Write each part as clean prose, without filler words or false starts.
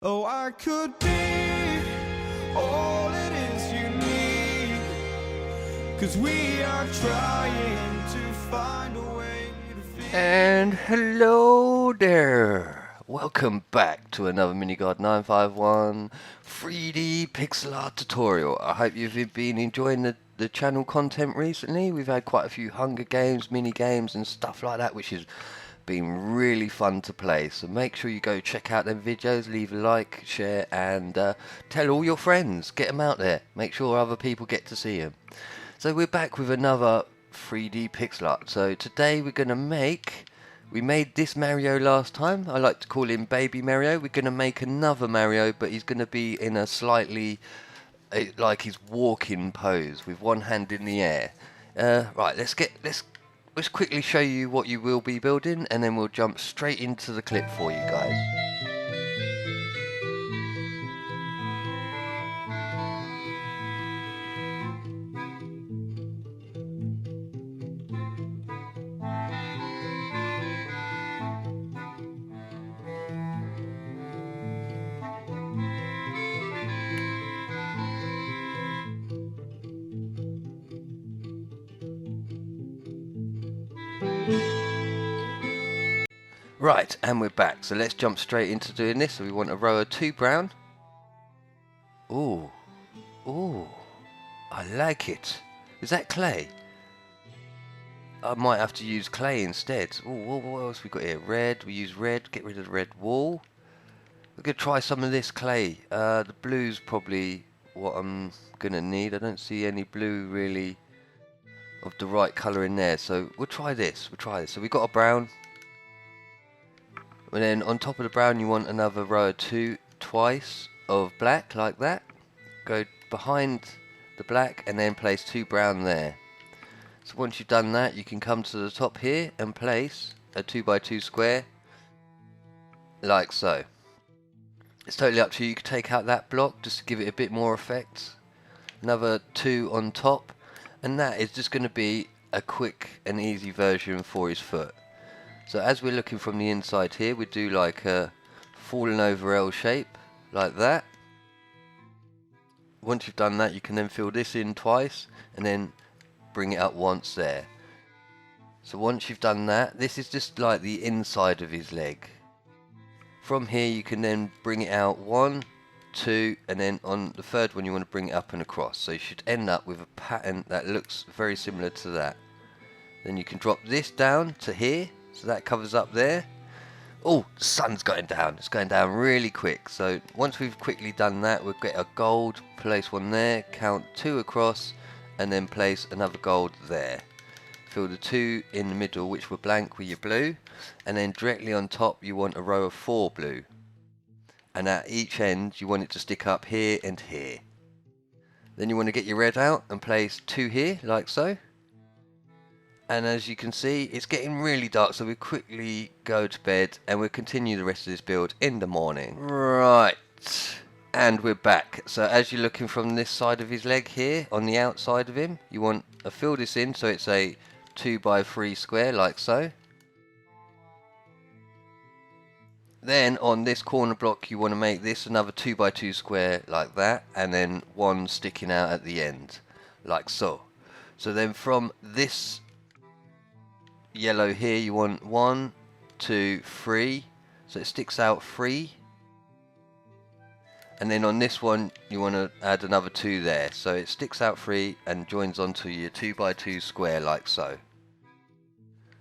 Oh, I could be all it is you need, 'cause we are trying to find a way to feel. And hello there! Welcome back to another MineCraft 951 3D pixel art tutorial. I hope you've been enjoying the channel content recently. We've had quite a few Hunger Games, mini games and stuff like that, which has been really fun to play. So make sure you go check out them videos, leave a like, share and tell all your friends. Get them out there. Make sure other people get to see them. So we're back with another 3D pixel art. So today we're going to we made this Mario last time. I like to call him Baby Mario. We're going to make another Mario, but he's going to be in a slightly like his walking pose with one hand in the air. Right, let's quickly show you what you will be building, and then we'll jump straight into the clip for you guys. Right, and we're back. So let's jump straight into doing this. So we want a row of 2 brown. Ooh, I like it. Is that clay? I might have to use clay instead. Ooh, what else we got here? Red. We use red. Get rid of the red wall. We're gonna try some of this clay. The blue's probably what I'm gonna need. I don't see any blue really of the right colour in there. So we'll try this. So we got a brown. And then on top of the brown you want another row of 2 twice of black like that. Go behind the black and then place 2 brown there. So once you've done that you can come to the top here and place a 2x2 square like so. It's totally up to you. You can take out that block just to give it a bit more effect. Another 2 on top, and that is just going to be a quick and easy version for his foot. So as we're looking from the inside here, we do like a fallen over L shape, like that. Once you've done that, you can then fill this in twice, and then bring it up once there. So once you've done that, this is just like the inside of his leg. From here you can then bring it out 1, 2, and then on the third one you want to bring it up and across. So you should end up with a pattern that looks very similar to that. Then you can drop this down to here. So that covers up there. Oh, the sun's going down. It's going down really quick. So once we've quickly done that, we'll get a gold, place one there, count 2 across, and then place another gold there. Fill the 2 in the middle, which were blank, with your blue. And then directly on top, you want a row of 4 blue. And at each end, you want it to stick up here and here. Then you want to get your red out and place 2 here, like so. And as you can see, it's getting really dark, so we quickly go to bed and we'll continue the rest of this build in the morning. Right, and we're back. So as you're looking from this side of his leg here, on the outside of him, you want to fill this in so it's a 2x3 square, like so. Then on this corner block, you want to make this another 2x2 square, like that, and then one sticking out at the end, like so. So then from this yellow here you want 1, 2, 3, so it sticks out 3, and then on this one you want to add another 2 there, so it sticks out 3 and joins onto your 2x2 square like so.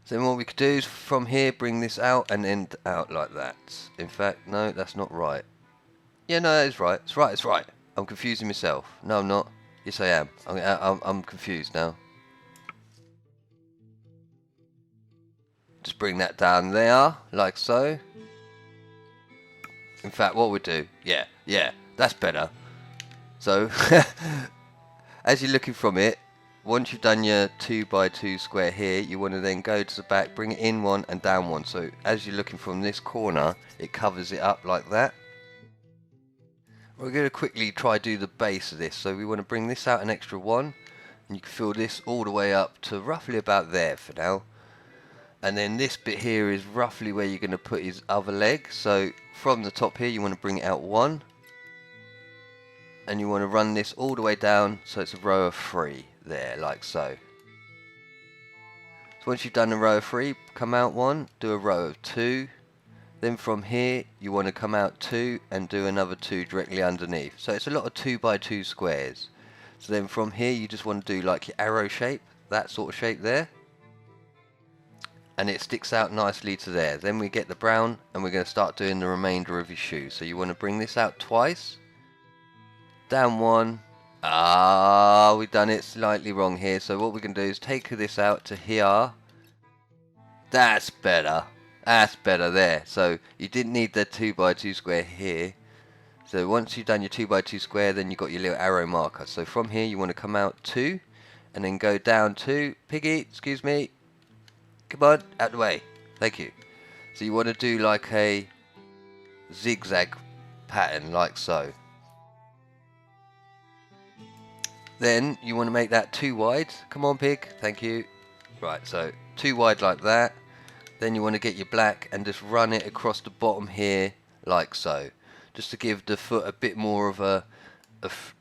So then what we could do is from here bring this out and end out like that. In fact, no, that's not right. Yeah, no, that is right. It's right. I'm confusing myself. No, I'm not. Yes, I am. I'm confused now. Just bring that down there, like so. In fact, what we'll do, yeah, that's better. So, as you're looking from it, once you've done your 2x2 square here, you want to then go to the back, bring it in 1 and down 1. So, as you're looking from this corner, it covers it up like that. We're going to quickly try do the base of this. So, we want to bring this out an extra 1, and you can fill this all the way up to roughly about there for now. And then this bit here is roughly where you're going to put his other leg. So from the top here you want to bring it out 1, and you want to run this all the way down so it's a row of 3 there, like so. So once you've done a row of 3, come out 1, do a row of 2, then from here you want to come out 2 and do another 2 directly underneath. So it's a lot of 2 by 2 squares. So then from here you just want to do like your arrow shape, that sort of shape there, and it sticks out nicely to there. Then we get the brown and we're going to start doing the remainder of your shoe. So you want to bring this out twice, down 1. We've done it slightly wrong here. So what we're going to do is take this out to here. That's better. That's better there. So you didn't need the 2 by 2 square here. So once you've done your 2 by 2 square, then you've got your little arrow marker. So from here you want to come out 2 and then go down 2. Piggy, excuse me. Come on, out the way. Thank you. So you want to do like a zigzag pattern like so. Then you want to make that 2 wide. Come on, pig. Thank you. Right, so 2 wide like that. Then you want to get your black and just run it across the bottom here like so. Just to give the foot a bit more of a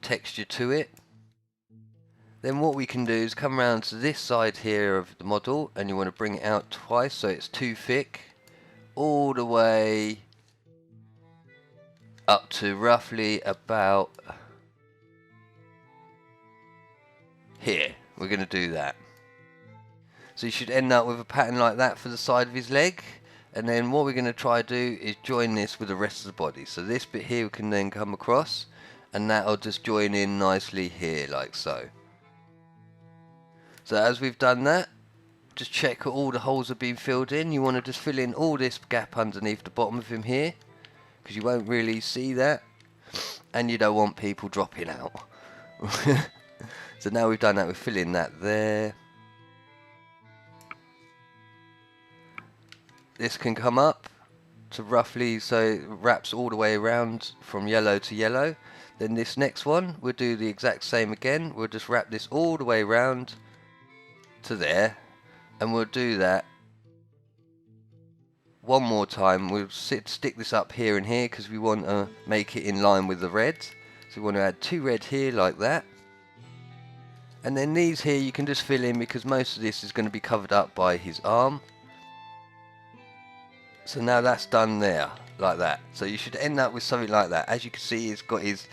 texture to it. Then what we can do is come around to this side here of the model and you want to bring it out twice so it's too thick. All the way up to roughly about here. We're going to do that. So you should end up with a pattern like that for the side of his leg. And then what we're going to try to do is join this with the rest of the body. So this bit here can then come across and that'll just join in nicely here like so. So as we've done that, just check that all the holes have been filled in. You want to just fill in all this gap underneath the bottom of him here, because you won't really see that and you don't want people dropping out. So now we've done that, we're filling that there. This can come up to roughly, so it wraps all the way around from yellow to yellow. Then this next one, we'll do the exact same again. We'll just wrap this all the way around to there, and we'll do that one more time. We'll stick this up here and here because we want to make it in line with the red. So we want to add 2 red here like that. And then these here you can just fill in because most of this is going to be covered up by his arm. So now that's done there, like that. So you should end up with something like that. As you can see, he's got his,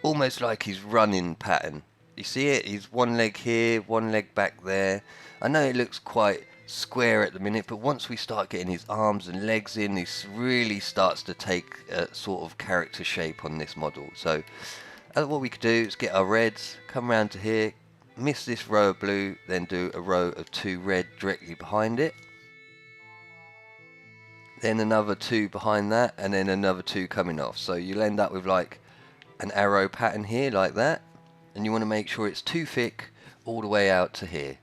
almost like his running pattern. You see it? He's 1 leg here, 1 leg back there. I know it looks quite square at the minute, but once we start getting his arms and legs in, this really starts to take a sort of character shape on this model. So what we could do is get our reds, come around to here, miss this row of blue, then do a row of 2 red directly behind it. Then another 2 behind that, and then another 2 coming off. So you'll end up with like an arrow pattern here like that. And you want to make sure it's too thick all the way out to here.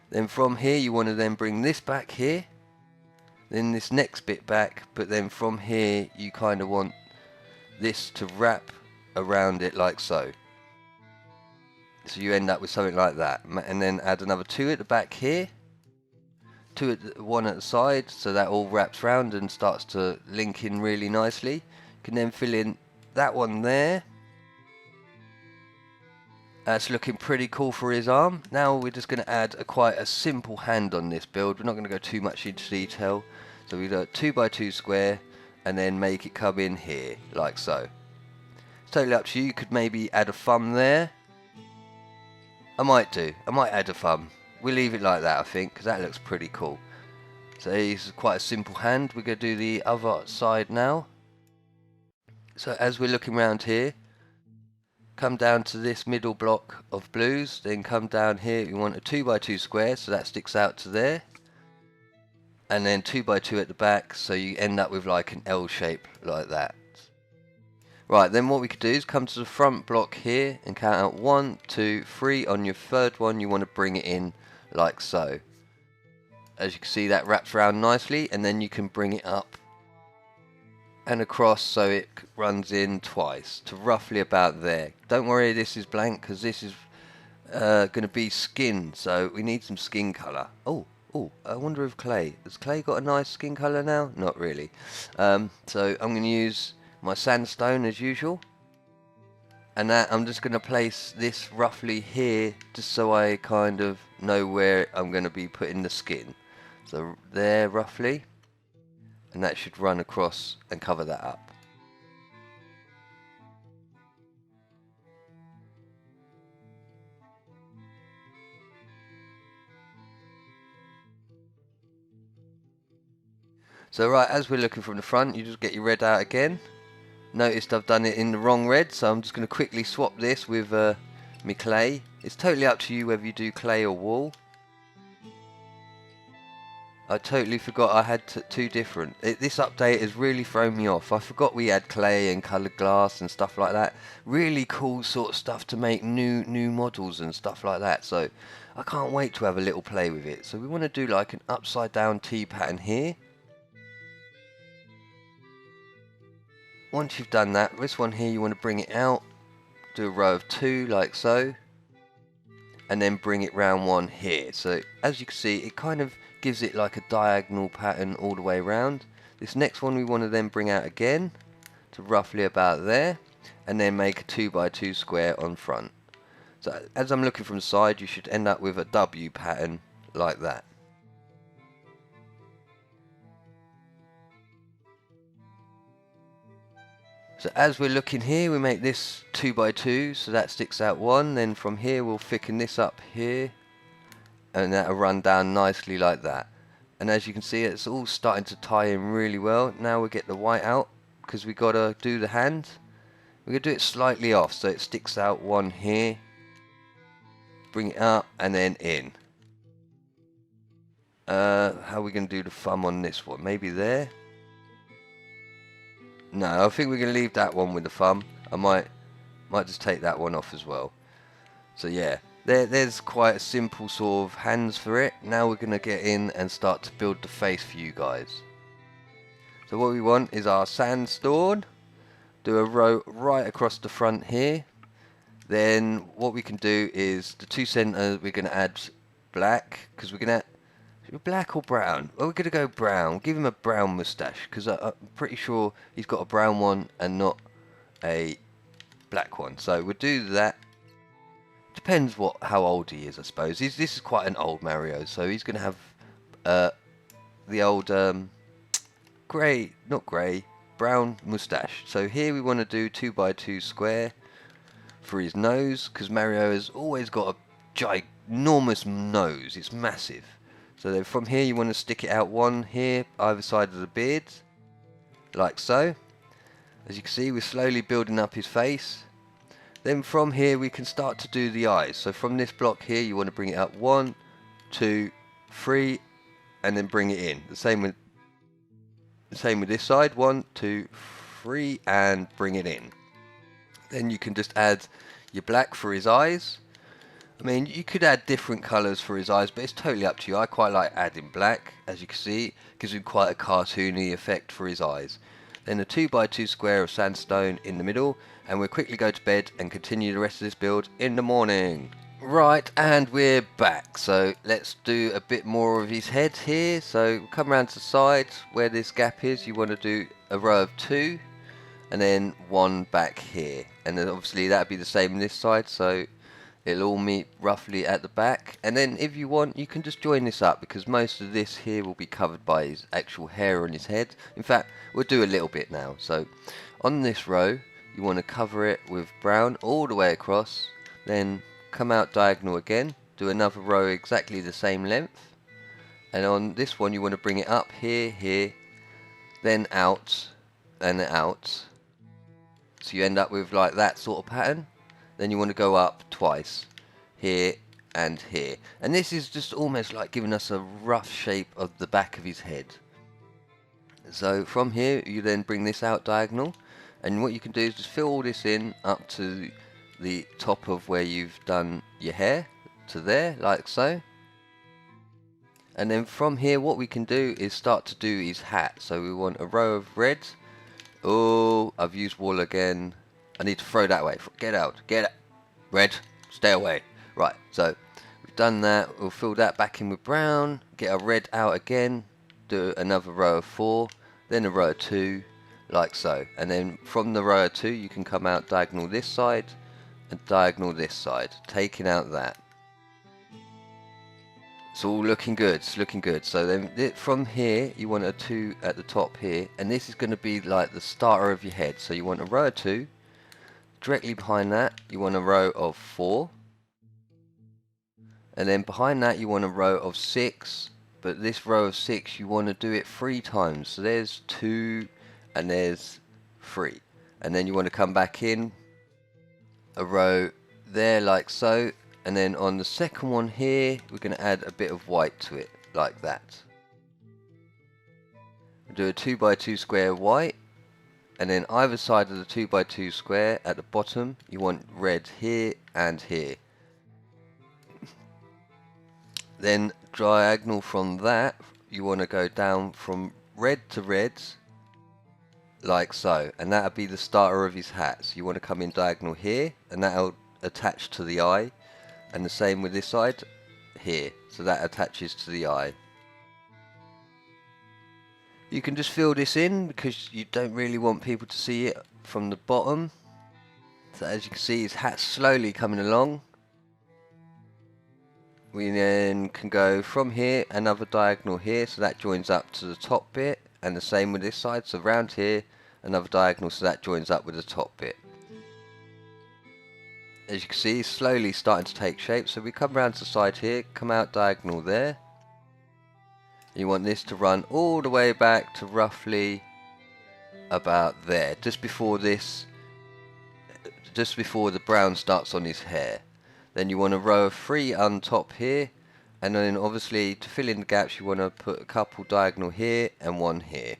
Then from here you want to then bring this back here, then this next bit back, but then from here you kind of want this to wrap around it like so. So you end up with something like that, and then add another 2 at the back here, 1 at the side, so that all wraps round and starts to link in really nicely. You can then fill in that one there. That's looking pretty cool for his arm. Now we're just going to add quite a simple hand on this build. We're not going to go too much into detail. So we do a 2 by 2 square and then make it come in here like so. It's totally up to you. You could maybe add a thumb there. I might add a thumb. We'll leave it like that, I think, because that looks pretty cool. So this is quite a simple hand. We're going to do the other side now. So as we're looking around here, come down to this middle block of blues, then come down here. You want a 2 by 2 square, so that sticks out to there, and then 2 by 2 at the back, so you end up with like an L shape like that. Right, then what we could do is come to the front block here and count out 1, 2, 3. On your third one you want to bring it in like so. As you can see, that wraps around nicely, and then you can bring it up and across so it runs in twice to roughly about there. Don't worry, this is blank because this is Gonna be skin, so we need some skin colour. Oh, I wonder if has Clay got a nice skin colour now? Not really. So I'm gonna use my sandstone as usual, and that I'm just gonna place this roughly here, just so I kind of know where I'm gonna be putting the skin. So there roughly, and that should run across and cover that up. So right, as we're looking from the front, you just get your red out again. Noticed I've done it in the wrong red, so I'm just going to quickly swap this with my clay. It's totally up to you whether you do clay or wool. I totally forgot I had two different. This update has really thrown me off. I forgot we had clay and coloured glass and stuff like that. Really cool sort of stuff to make new models and stuff like that. So I can't wait to have a little play with it. So we want to do like an upside down T pattern here. Once you've done that, this one here you want to bring it out, do a row of 2 like so, and then bring it round one here. So as you can see, it kind of gives it like a diagonal pattern all the way around. This next one we want to then bring out again to roughly about there, and then make a 2 by 2 square on front. So as I'm looking from the side, you should end up with a W pattern like that. So as we're looking here, we make this 2 by 2, so that sticks out 1. Then from here we'll thicken this up here, and that'll run down nicely like that. And as you can see, it's all starting to tie in really well. Now we'll get the white out, because we got to do the hand. We're going to do it slightly off, so it sticks out 1 here. Bring it up, and then in. How are we going to do the thumb on this one? Maybe there? No, I think we're going to leave that one with the thumb. I might just take that one off as well. So yeah, there's quite a simple sort of hands for it. Now we're going to get in and start to build the face for you guys. So what we want is our sandstone. Do a row right across the front here. Then what we can do is the 2 centers we're going to add black, because we're going to black or brown? Well, we're going to go brown. Give him a brown moustache, because I'm pretty sure he's got a brown one and not a black one. So we'll do that. Depends how old he is, I suppose. This is quite an old Mario, so he's going to have the old brown moustache. So here we want to do 2 by 2 square for his nose, because Mario has always got a ginormous nose. It's massive. So then from here you want to stick it out 1 here, either side of the beard, like so. As you can see, we're slowly building up his face. Then from here we can start to do the eyes. So from this block here you want to bring it up 1, 2, 3, and then bring it in. The same with this side, 1, 2, 3, and bring it in. Then you can just add your black for his eyes. I mean, you could add different colours for his eyes, but it's totally up to you. I quite like adding black. As you can see, it gives him quite a cartoony effect for his eyes. Then a 2 by 2 square of sandstone in the middle, and we'll quickly go to bed and continue the rest of this build in the morning. Right, and we're back. So let's do a bit more of his head here. So come around to the side where this gap is. You want to do a row of 2, and then 1 back here. And then obviously that'd be the same on this side. So it'll all meet roughly at the back, and then if you want you can just join this up, because most of this here will be covered by his actual hair on his head. In fact, we'll do a little bit now. So on this row you want to cover it with brown all the way across, then come out diagonal again, do another row exactly the same length, and on this one you want to bring it up here, then out and out, so you end up with like that sort of pattern. Then you want to go up twice, here and here. And this is just almost like giving us a rough shape of the back of his head. So from here, you then bring this out diagonal. And what you can do is just fill all this in up to the top of where you've done your hair, to there, like so. And then from here, what we can do is start to do his hat. So we want a row of red. Oh, I've used wool again. I need to throw that away. Get out. Get out. Red, stay away. Right, so we've done that. We'll fill that back in with brown, get our red out again, do another row of 4, then a row of 2, like so. And then from the row of 2 you can come out diagonal this side and diagonal this side, taking out that. It's all looking good, it's looking good. So then from here you want a 2 at the top here, and this is going to be like the starter of your head. So you want a row of 2, directly behind that you want a row of 4, and then behind that you want a row of 6, but this row of 6 you want to do it 3 times. So there's 2 and there's 3, and then you want to come back in a row there like so, and then on the second one here we're going to add a bit of white to it like that. We'll do a 2x2 square white, and then either side of the 2x2 square at the bottom you want red here and here. Then diagonal from that you want to go down from red to red like so, and that'll be the starter of his hat. So you want to come in diagonal here, and that'll attach to the eye, and the same with this side here, so that attaches to the eye. You can just fill this in because you don't really want people to see it from the bottom. So as you can see, his hat's slowly coming along. We then can go from here, another diagonal here, so that joins up to the top bit, and the same with this side. So round here, another diagonal, so that joins up with the top bit. As you can see, it's slowly starting to take shape. So we come round to the side here, come out diagonal there. You want this to run all the way back to roughly about there, just before the brown starts on his hair. Then you want a row of 3 on top here, and then obviously to fill in the gaps you want to put a couple diagonal here and 1 here.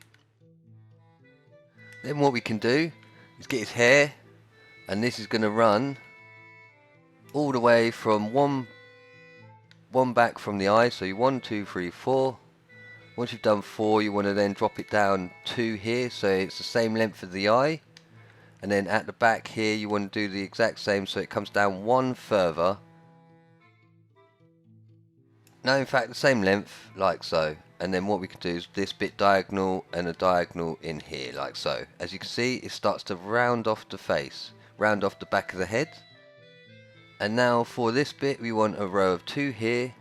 Then what we can do is get his hair, and this is going to run all the way from one back from the eye. So you 1, 2, 3, 4. Once you've done 4 you want to then drop it down 2 here, so it's the same length of the eye. And then at the back here you want to do the exact same, so it comes down 1 further. No, in fact the same length, like so. And then what we can do is this bit diagonal and a diagonal in here, like so. As you can see, it starts to round off the face, round off the back of the head. And now for this bit we want a row of 2 here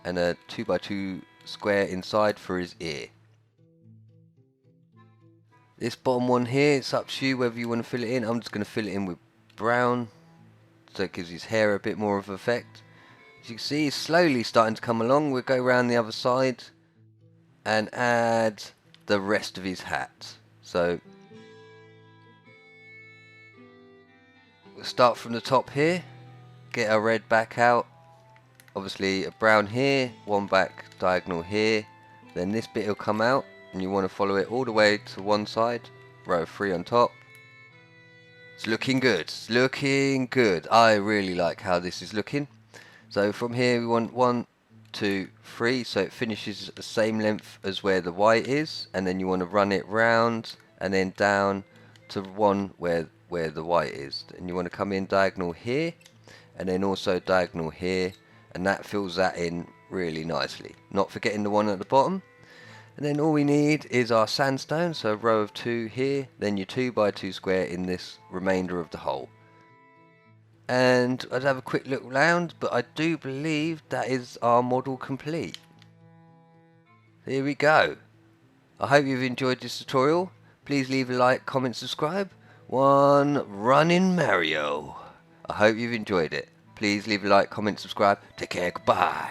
and a 2x2 square inside for his ear. This bottom one here, it's up to you whether you want to fill it in. I'm just going to fill it in with brown, so it gives his hair a bit more of an effect. As you can see, it's slowly starting to come along. We'll go around the other side and add the rest of his hat. So we'll start from the top here, get our red back out, obviously a brown here, 1 back diagonal here, then this bit will come out, and you want to follow it all the way to one side, row 3 on top. It's looking good, it's looking good. I really like how this is looking. So from here we want 1, 2, 3, so it finishes at the same length as where the white is, and then you want to run it round and then down to 1 where the white is, and you want to come in diagonal here and then also diagonal here, and that fills that in really nicely, not forgetting the one at the bottom. And then all we need is our sandstone, so a row of 2 here, then your 2x2 square in this remainder of the hole. And I'd have a quick look round, but I do believe that is our model complete. Here we go. I hope you've enjoyed this tutorial. Please leave a like, comment, subscribe. One running Mario. I hope you've enjoyed it. Please leave a like, comment, subscribe. Take care, goodbye.